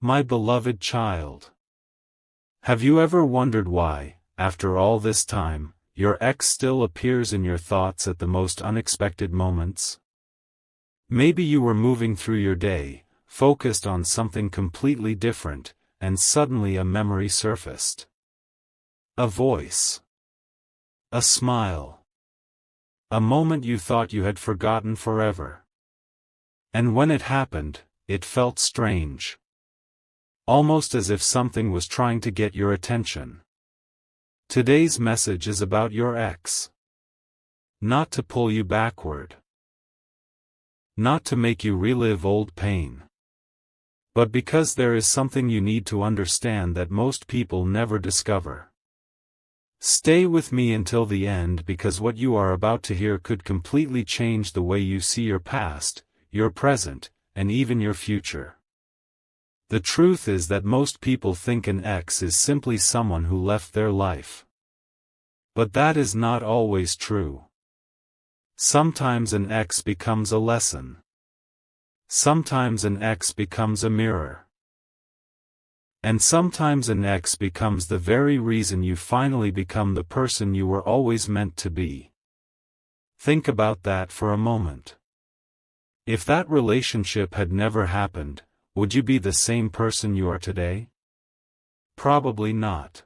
My beloved child. Have you ever wondered why, after all this time, your ex still appears in your thoughts at the most unexpected moments? Maybe you were moving through your day, focused on something completely different, and suddenly a memory surfaced. A voice. A smile. A moment you thought you had forgotten forever. And when it happened, it felt strange. Almost as if something was trying to get your attention. Today's message is about your ex. Not to pull you backward. Not to make you relive old pain. But because there is something you need to understand that most people never discover. Stay with me until the end, because what you are about to hear could completely change the way you see your past, your present, and even your future. The truth is that most people think an ex is simply someone who left their life. But that is not always true. Sometimes an ex becomes a lesson. Sometimes an ex becomes a mirror. And sometimes an ex becomes the very reason you finally become the person you were always meant to be. Think about that for a moment. If that relationship had never happened, would you be the same person you are today? Probably not.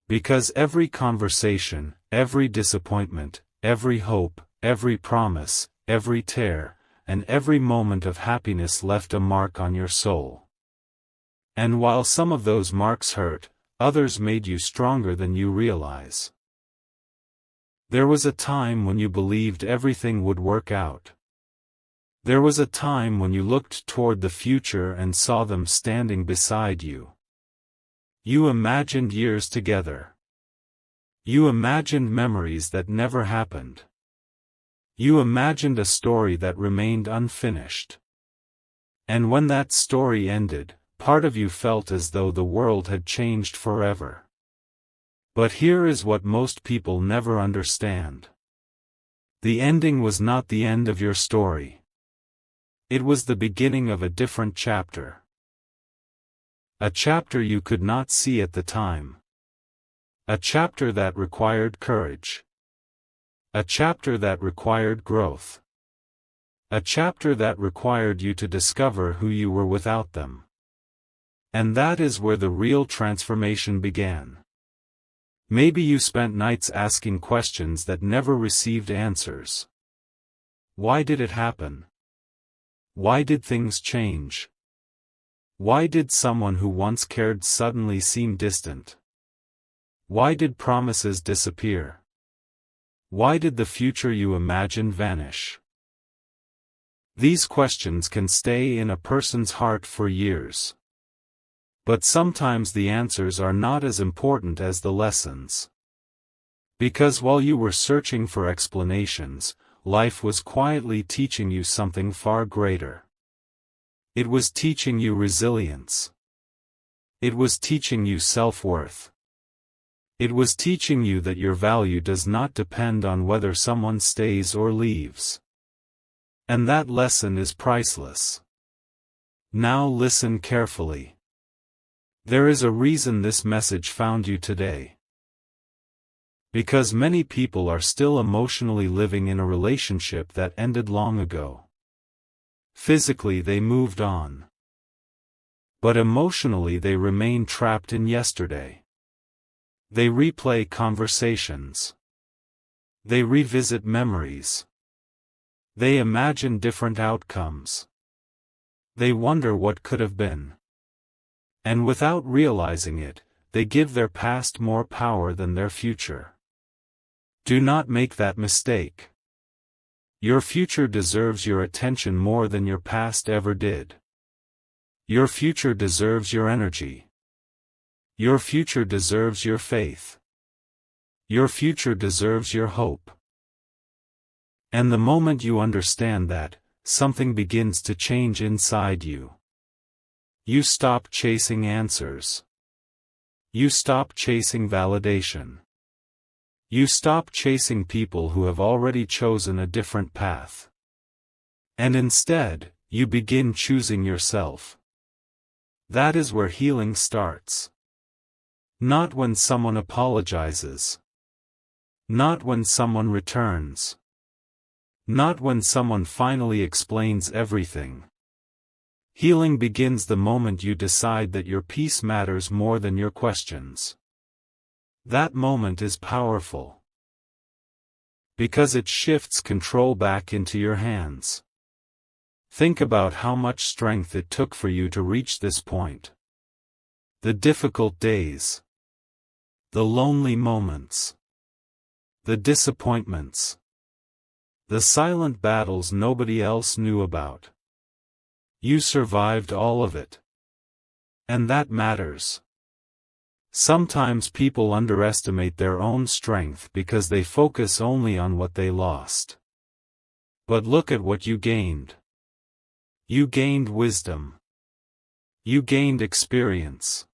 Because every conversation, every disappointment, every hope, every promise, every tear, and every moment of happiness left a mark on your soul. And while some of those marks hurt, others made you stronger than you realize. There was a time when you believed everything would work out. There was a time when you looked toward the future and saw them standing beside you. You imagined years together. You imagined memories that never happened. You imagined a story that remained unfinished. And when that story ended, part of you felt as though the world had changed forever. But here is what most people never understand. The ending was not the end of your story. It was the beginning of a different chapter. A chapter you could not see at the time. A chapter that required courage. A chapter that required growth. A chapter that required you to discover who you were without them. And that is where the real transformation began. Maybe you spent nights asking questions that never received answers. Why did it happen? Why did things change? Why did someone who once cared suddenly seem distant? Why did promises disappear? Why did the future you imagined vanish? These questions can stay in a person's heart for years. But sometimes the answers are not as important as the lessons. Because while you were searching for explanations, life was quietly teaching you something far greater. It was teaching you resilience. It was teaching you self-worth. It was teaching you that your value does not depend on whether someone stays or leaves. And that lesson is priceless. Now listen carefully. There is a reason this message found you today. Because many people are still emotionally living in a relationship that ended long ago. Physically they moved on. But emotionally they remain trapped in yesterday. They replay conversations. They revisit memories. They imagine different outcomes. They wonder what could have been. And without realizing it, they give their past more power than their future. Do not make that mistake. Your future deserves your attention more than your past ever did. Your future deserves your energy. Your future deserves your faith. Your future deserves your hope. And the moment you understand that, something begins to change inside you. You stop chasing answers. You stop chasing validation. You stop chasing people who have already chosen a different path. And instead, you begin choosing yourself. That is where healing starts. Not when someone apologizes. Not when someone returns. Not when someone finally explains everything. Healing begins the moment you decide that your peace matters more than your questions. That moment is powerful. Because it shifts control back into your hands. Think about how much strength it took for you to reach this point. The difficult days. The lonely moments. The disappointments. The silent battles nobody else knew about. You survived all of it. And that matters. Sometimes people underestimate their own strength because they focus only on what they lost. But look at what you gained. You gained wisdom. You gained experience.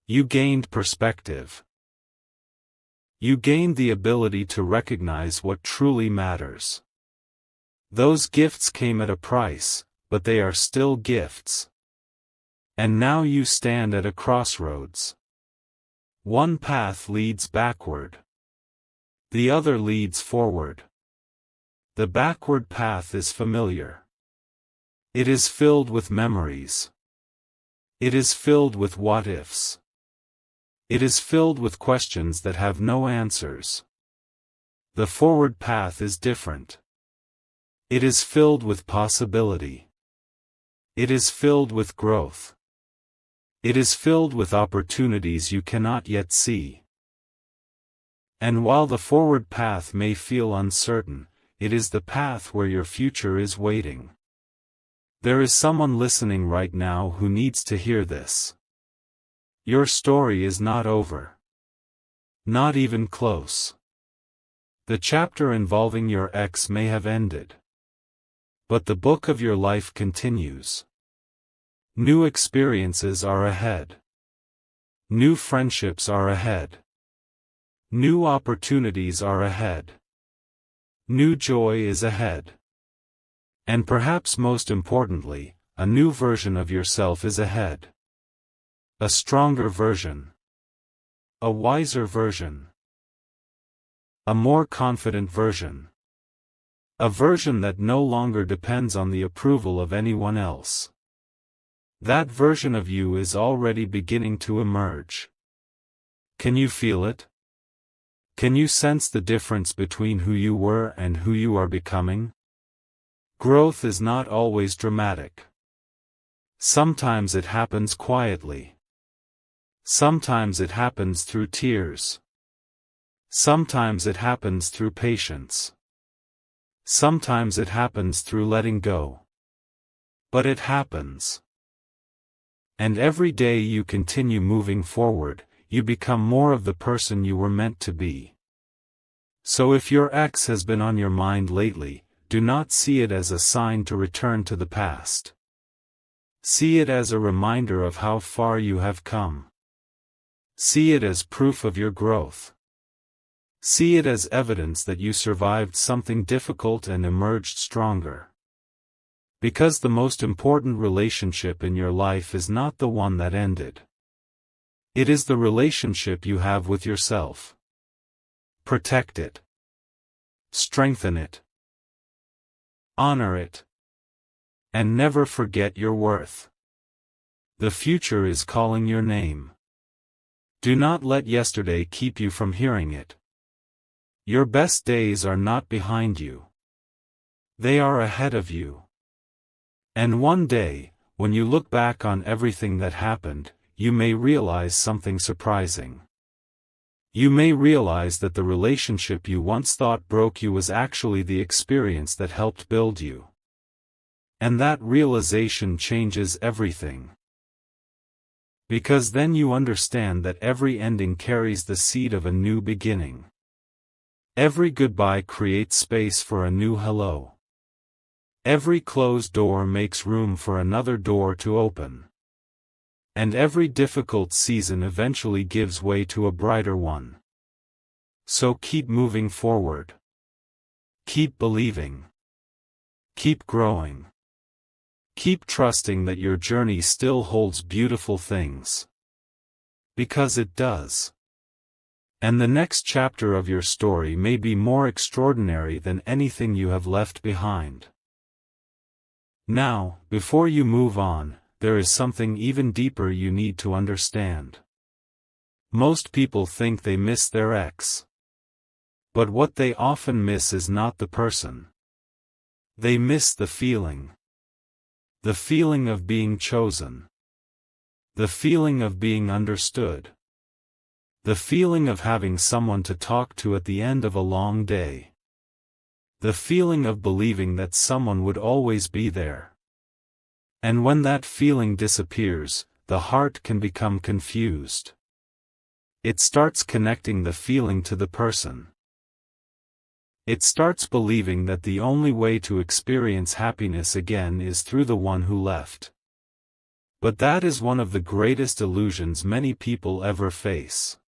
You gained perspective. You gained the ability to recognize what truly matters. Those gifts came at a price, but they are still gifts. And now you stand at a crossroads. One path leads backward. The other leads forward. The backward path is familiar. It is filled with memories. It is filled with what-ifs. It is filled with questions that have no answers. The forward path is different. It is filled with possibility. It is filled with growth. It is filled with opportunities you cannot yet see. And while the forward path may feel uncertain, it is the path where your future is waiting. There is someone listening right now who needs to hear this. Your story is not over. Not even close. The chapter involving your ex may have ended. But the book of your life continues. New experiences are ahead. New friendships are ahead. New opportunities are ahead. New joy is ahead. And perhaps most importantly, a new version of yourself is ahead. A stronger version. A wiser version. A more confident version. A version that no longer depends on the approval of anyone else. That version of you is already beginning to emerge. Can you feel it? Can you sense the difference between who you were and who you are becoming? Growth is not always dramatic. Sometimes it happens quietly. Sometimes it happens through tears. Sometimes it happens through patience. Sometimes it happens through letting go. But it happens. And every day you continue moving forward, you become more of the person you were meant to be. So if your ex has been on your mind lately, do not see it as a sign to return to the past. See it as a reminder of how far you have come. See it as proof of your growth. See it as evidence that you survived something difficult and emerged stronger. Because the most important relationship in your life is not the one that ended. It is the relationship you have with yourself. Protect it. Strengthen it. Honor it. And never forget your worth. The future is calling your name. Do not let yesterday keep you from hearing it. Your best days are not behind you. They are ahead of you. And one day, when you look back on everything that happened, you may realize something surprising. You may realize that the relationship you once thought broke you was actually the experience that helped build you. And that realization changes everything. Because then you understand that every ending carries the seed of a new beginning. Every goodbye creates space for a new hello. Every closed door makes room for another door to open. And every difficult season eventually gives way to a brighter one. So keep moving forward. Keep believing. Keep growing. Keep trusting that your journey still holds beautiful things. Because it does. And the next chapter of your story may be more extraordinary than anything you have left behind. Now, before you move on, there is something even deeper you need to understand. Most people think they miss their ex. But what they often miss is not the person. They miss the feeling. The feeling of being chosen. The feeling of being understood. The feeling of having someone to talk to at the end of a long day. The feeling of believing that someone would always be there. And when that feeling disappears, the heart can become confused. It starts connecting the feeling to the person. It starts believing that the only way to experience happiness again is through the one who left. But that is one of the greatest illusions many people ever face.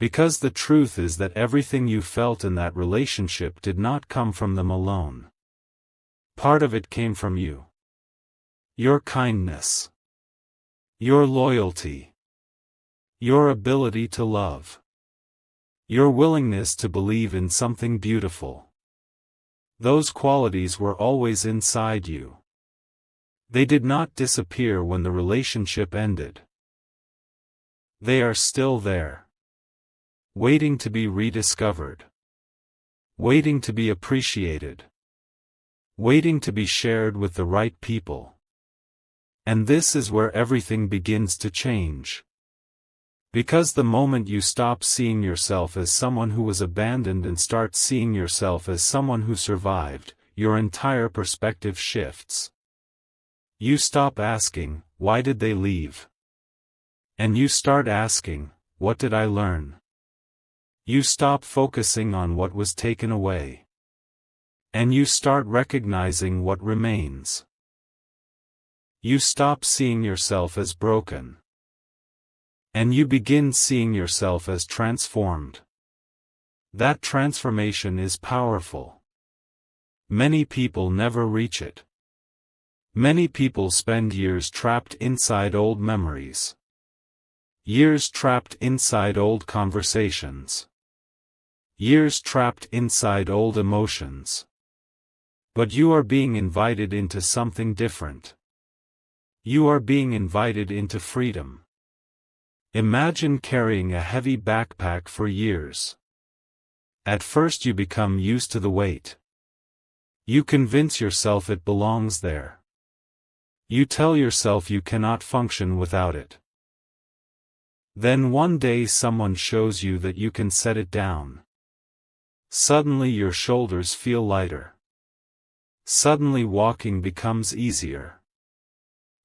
Because the truth is that everything you felt in that relationship did not come from them alone. Part of it came from you. Your kindness. Your loyalty. Your ability to love. Your willingness to believe in something beautiful. Those qualities were always inside you. They did not disappear when the relationship ended. They are still there. Waiting to be rediscovered. Waiting to be appreciated. Waiting to be shared with the right people. And this is where everything begins to change. Because the moment you stop seeing yourself as someone who was abandoned and start seeing yourself as someone who survived, your entire perspective shifts. You stop asking, why did they leave? And you start asking, what did I learn? You stop focusing on what was taken away. And you start recognizing what remains. You stop seeing yourself as broken. And you begin seeing yourself as transformed. That transformation is powerful. Many people never reach it. Many people spend years trapped inside old memories. Years trapped inside old conversations. Years trapped inside old emotions. But you are being invited into something different. You are being invited into freedom. Imagine carrying a heavy backpack for years. At first you become used to the weight. You convince yourself it belongs there. You tell yourself you cannot function without it. Then one day someone shows you that you can set it down. Suddenly your shoulders feel lighter. Suddenly walking becomes easier.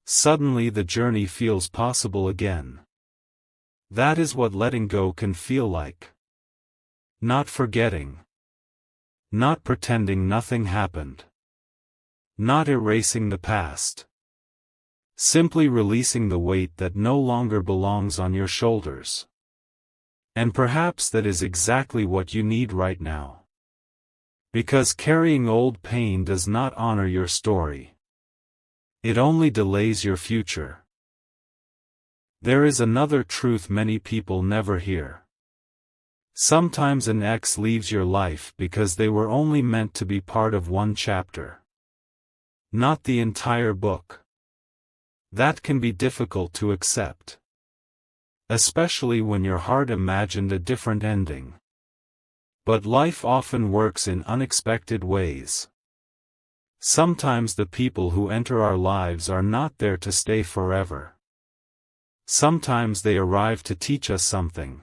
Suddenly the journey feels possible again. That is what letting go can feel like. Not forgetting. Not pretending nothing happened. Not erasing the past. Simply releasing the weight that no longer belongs on your shoulders. And perhaps that is exactly what you need right now. Because carrying old pain does not honor your story. It only delays your future. There is another truth many people never hear. Sometimes an ex leaves your life because they were only meant to be part of one chapter. Not the entire book. That can be difficult to accept. Especially when your heart imagined a different ending. But life often works in unexpected ways. Sometimes the people who enter our lives are not there to stay forever. Sometimes they arrive to teach us something.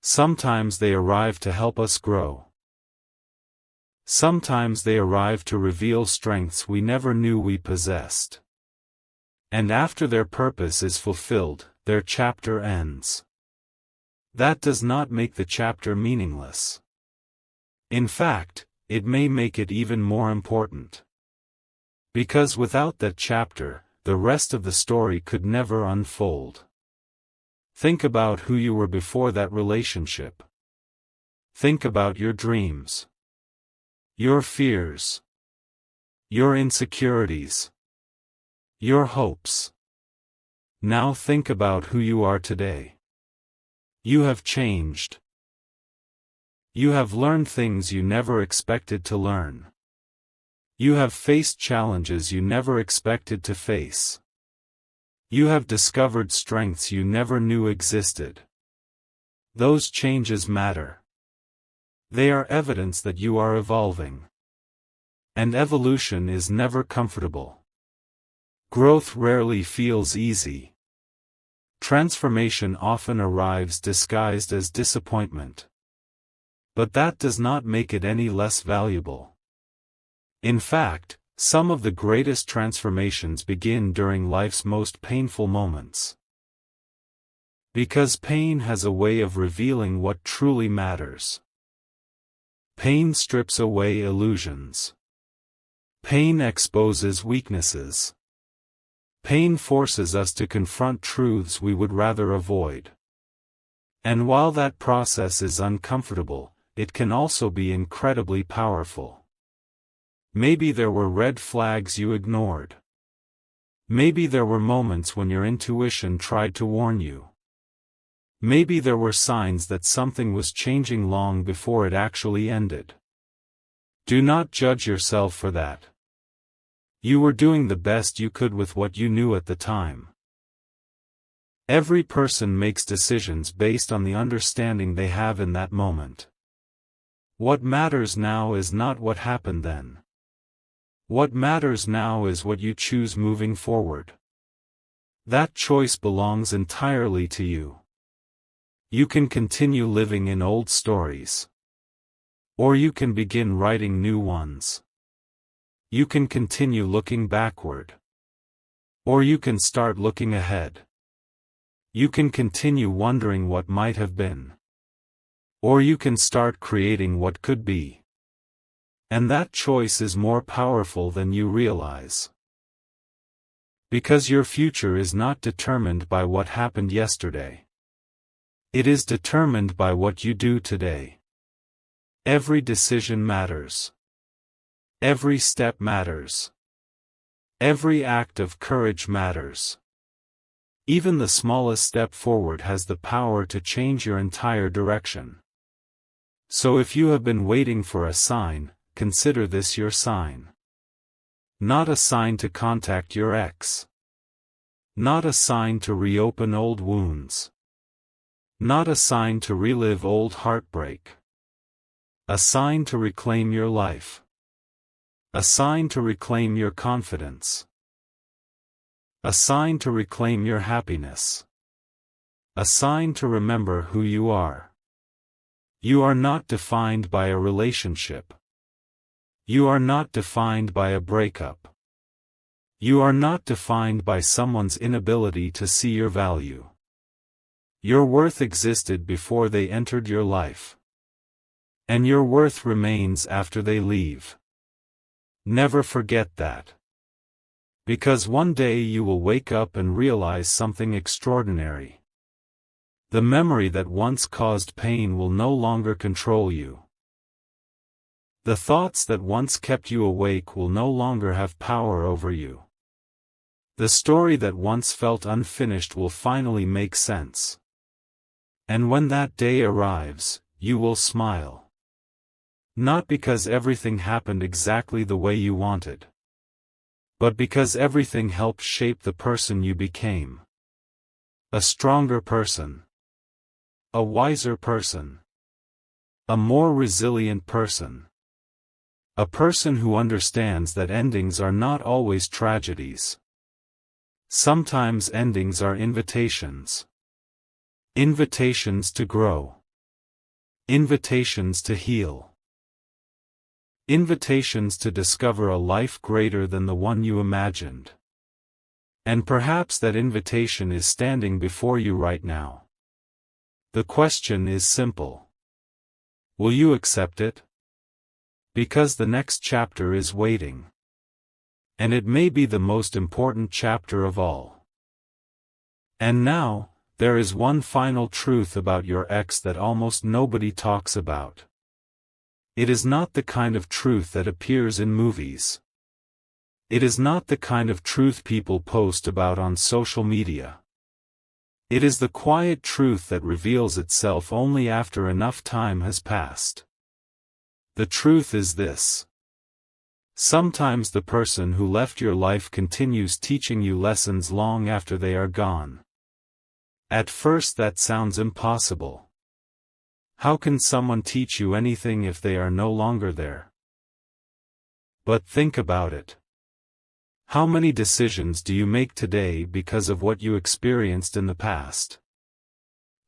Sometimes they arrive to help us grow. Sometimes they arrive to reveal strengths we never knew we possessed. And after their purpose is fulfilled, their chapter ends. That does not make the chapter meaningless. In fact, it may make it even more important. Because without that chapter, the rest of the story could never unfold. Think about who you were before that relationship. Think about your dreams. Your fears. Your insecurities. Your hopes. Now think about who you are today. You have changed. You have learned things you never expected to learn. You have faced challenges you never expected to face. You have discovered strengths you never knew existed. Those changes matter. They are evidence that you are evolving. And evolution is never comfortable. Growth rarely feels easy. Transformation often arrives disguised as disappointment. But that does not make it any less valuable. In fact, some of the greatest transformations begin during life's most painful moments. Because pain has a way of revealing what truly matters. Pain strips away illusions. Pain exposes weaknesses. Pain forces us to confront truths we would rather avoid. And while that process is uncomfortable, it can also be incredibly powerful. Maybe there were red flags you ignored. Maybe there were moments when your intuition tried to warn you. Maybe there were signs that something was changing long before it actually ended. Do not judge yourself for that. You were doing the best you could with what you knew at the time. Every person makes decisions based on the understanding they have in that moment. What matters now is not what happened then. What matters now is what you choose moving forward. That choice belongs entirely to you. You can continue living in old stories. Or you can begin writing new ones. You can continue looking backward. Or you can start looking ahead. You can continue wondering what might have been. Or you can start creating what could be. And that choice is more powerful than you realize. Because your future is not determined by what happened yesterday. It is determined by what you do today. Every decision matters. Every step matters. Every act of courage matters. Even the smallest step forward has the power to change your entire direction. So if you have been waiting for a sign, consider this your sign. Not a sign to contact your ex. Not a sign to reopen old wounds. Not a sign to relive old heartbreak. A sign to reclaim your life. A sign to reclaim your confidence. A sign to reclaim your happiness. A sign to remember who you are. You are not defined by a relationship. You are not defined by a breakup. You are not defined by someone's inability to see your value. Your worth existed before they entered your life. And your worth remains after they leave. Never forget that. Because one day you will wake up and realize something extraordinary. The memory that once caused pain will no longer control you. The thoughts that once kept you awake will no longer have power over you. The story that once felt unfinished will finally make sense. And when that day arrives, you will smile. Not because everything happened exactly the way you wanted. But because everything helped shape the person you became. A stronger person. A wiser person. A more resilient person. A person who understands that endings are not always tragedies. Sometimes endings are invitations. Invitations to grow. Invitations to heal. Invitations to discover a life greater than the one you imagined. And perhaps that invitation is standing before you right now. The question is simple. Will you accept it? Because the next chapter is waiting. And it may be the most important chapter of all. And now, there is one final truth about your ex that almost nobody talks about. It is not the kind of truth that appears in movies. It is not the kind of truth people post about on social media. It is the quiet truth that reveals itself only after enough time has passed. The truth is this. Sometimes the person who left your life continues teaching you lessons long after they are gone. At first that sounds impossible. How can someone teach you anything if they are no longer there? But think about it. How many decisions do you make today because of what you experienced in the past?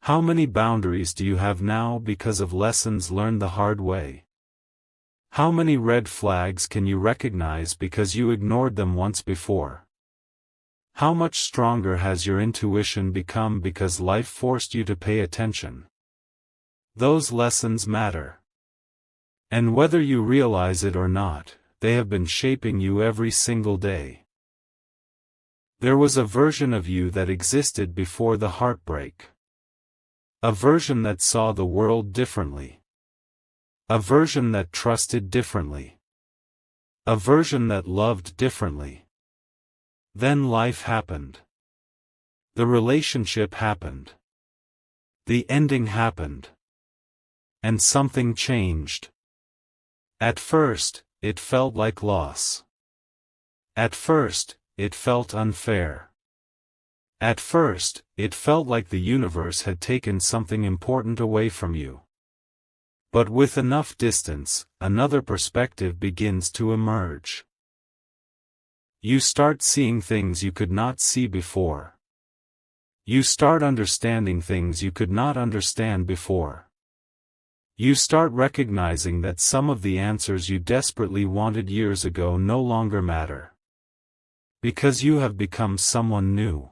How many boundaries do you have now because of lessons learned the hard way? How many red flags can you recognize because you ignored them once before? How much stronger has your intuition become because life forced you to pay attention? Those lessons matter. And whether you realize it or not, they have been shaping you every single day. There was a version of you that existed before the heartbreak. A version that saw the world differently. A version that trusted differently. A version that loved differently. Then life happened. The relationship happened. The ending happened. And something changed. At first, it felt like loss. At first, it felt unfair. At first, it felt like the universe had taken something important away from you. But with enough distance, another perspective begins to emerge. You start seeing things you could not see before. You start understanding things you could not understand before. You start recognizing that some of the answers you desperately wanted years ago no longer matter. Because you have become someone new.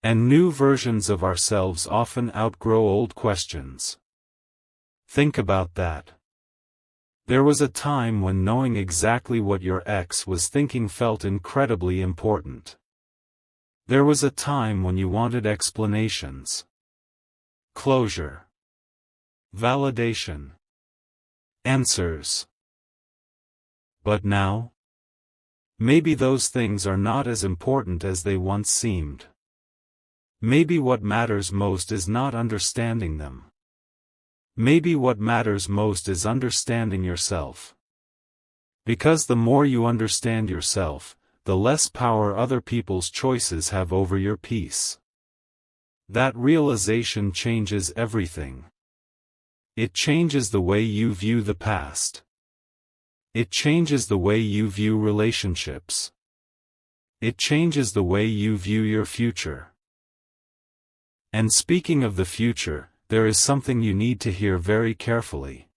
And new versions of ourselves often outgrow old questions. Think about that. There was a time when knowing exactly what your ex was thinking felt incredibly important. There was a time when you wanted explanations. Closure. Validation. Answers. But now? Maybe those things are not as important as they once seemed. Maybe what matters most is not understanding them. Maybe what matters most is understanding yourself. Because the more you understand yourself, the less power other people's choices have over your peace. That realization changes everything. It changes the way you view the past. It changes the way you view relationships. It changes the way you view your future. And speaking of the future, there is something you need to hear very carefully.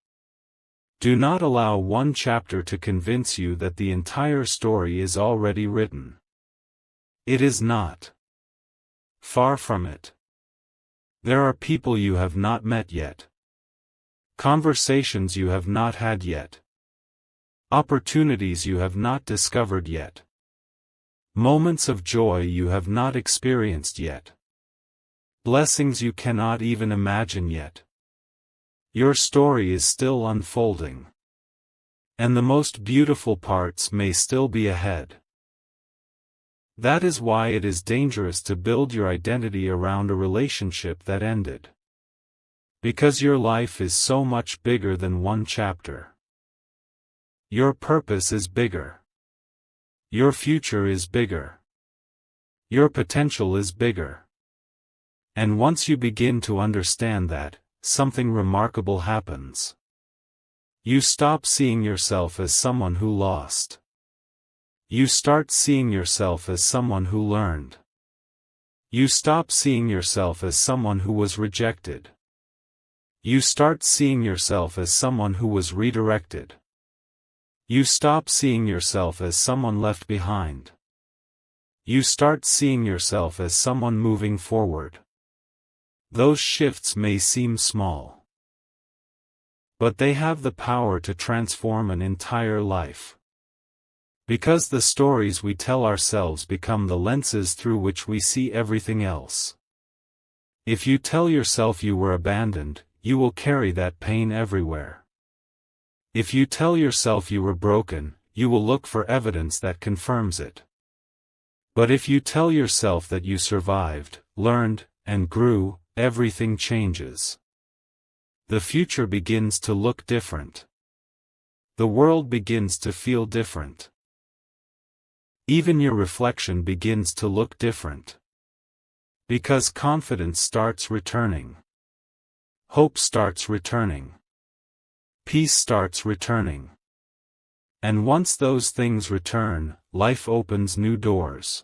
Do not allow one chapter to convince you that the entire story is already written. It is not. Far from it. There are people you have not met yet. Conversations you have not had yet. Opportunities you have not discovered yet. Moments of joy you have not experienced yet. Blessings you cannot even imagine yet. Your story is still unfolding. And the most beautiful parts may still be ahead. That is why it is dangerous to build your identity around a relationship that ended. Because your life is so much bigger than one chapter. Your purpose is bigger. Your future is bigger. Your potential is bigger. And once you begin to understand that, something remarkable happens. You stop seeing yourself as someone who lost. You start seeing yourself as someone who learned. You stop seeing yourself as someone who was rejected. You start seeing yourself as someone who was redirected. You stop seeing yourself as someone left behind. You start seeing yourself as someone moving forward. Those shifts may seem small. But they have the power to transform an entire life. Because the stories we tell ourselves become the lenses through which we see everything else. If you tell yourself you were abandoned, you will carry that pain everywhere. If you tell yourself you were broken, you will look for evidence that confirms it. But if you tell yourself that you survived, learned, and grew, everything changes. The future begins to look different. The world begins to feel different. Even your reflection begins to look different. Because confidence starts returning. Hope starts returning. Peace starts returning. And once those things return, life opens new doors.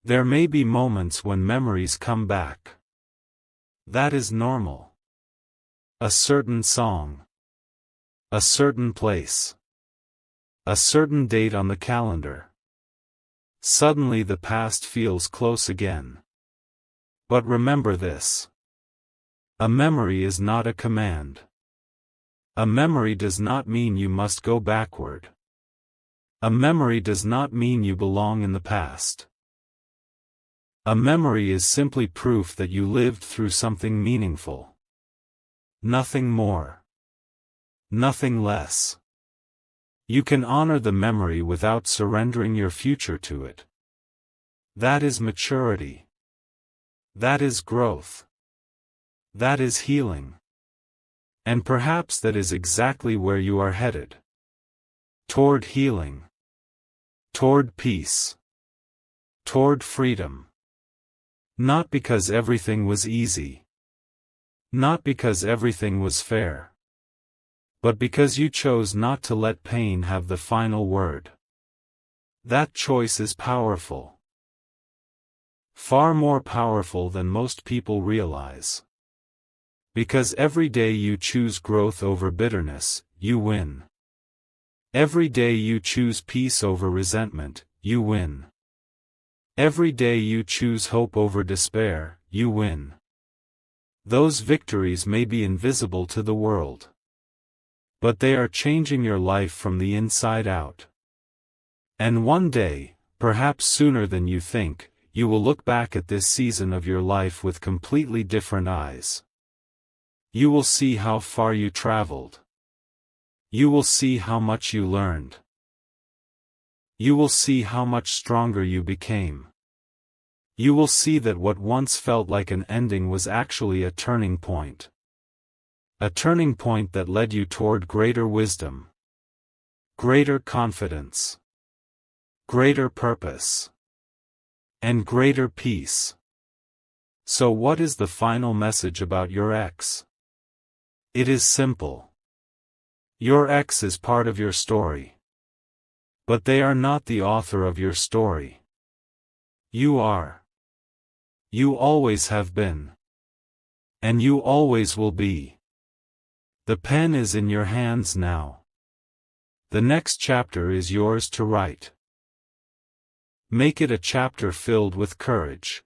There may be moments when memories come back. That is normal. A certain song. A certain place. A certain date on the calendar. Suddenly the past feels close again. But remember this. A memory is not a command. A memory does not mean you must go backward. A memory does not mean you belong in the past. A memory is simply proof that you lived through something meaningful. Nothing more. Nothing less. You can honor the memory without surrendering your future to it. That is maturity. That is growth. That is healing. And perhaps that is exactly where you are headed. Toward healing. Toward peace. Toward freedom. Not because everything was easy. Not because everything was fair. But because you chose not to let pain have the final word. That choice is powerful. Far more powerful than most people realize. Because every day you choose growth over bitterness, you win. Every day you choose peace over resentment, you win. Every day you choose hope over despair, you win. Those victories may be invisible to the world. But they are changing your life from the inside out. And one day, perhaps sooner than you think, you will look back at this season of your life with completely different eyes. You will see how far you traveled. You will see how much you learned. You will see how much stronger you became. You will see that what once felt like an ending was actually a turning point. A turning point that led you toward greater wisdom. Greater confidence. Greater purpose. And greater peace. So what is the final message about your ex? It is simple. Your ex is part of your story. But they are not the author of your story. You are. You always have been. And you always will be. The pen is in your hands now. The next chapter is yours to write. Make it a chapter filled with courage.